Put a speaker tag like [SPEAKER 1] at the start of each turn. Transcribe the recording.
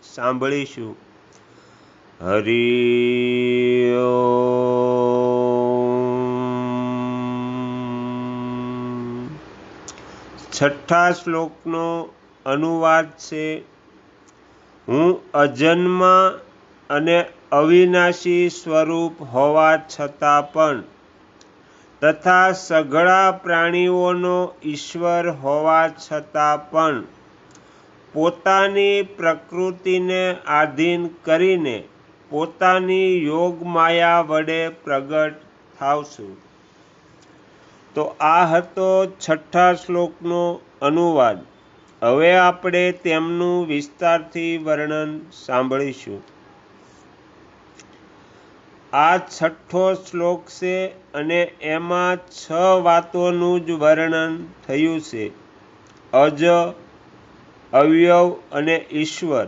[SPEAKER 1] સાંભળીશું. હરિ ઓમ. છઠ્ઠા શ્લોકનો અનુવાદ છે. હું અજન્મ અને અવિનાશી સ્વરૂપ હોવા છતાં પણ તથા સઘળા પ્રાણીઓનો ઈશ્વર હોવા છતાં પણ પોતાની પ્રકૃતિને આધીન કરીને પોતાની યોગમાયા વડે પ્રગટ થાવ છું. તો આ હતો છઠ્ઠા શ્લોકનો અનુવાદ. હવે આપણે તેમનું વિસ્તારથી વર્ણન સાંભળીશું. આ છઠ્ઠો શ્લોક છે અને એમાં 6 વાતોનું જ વર્ણન થયું છે. અજ, અવયવ અને ઈશ્વર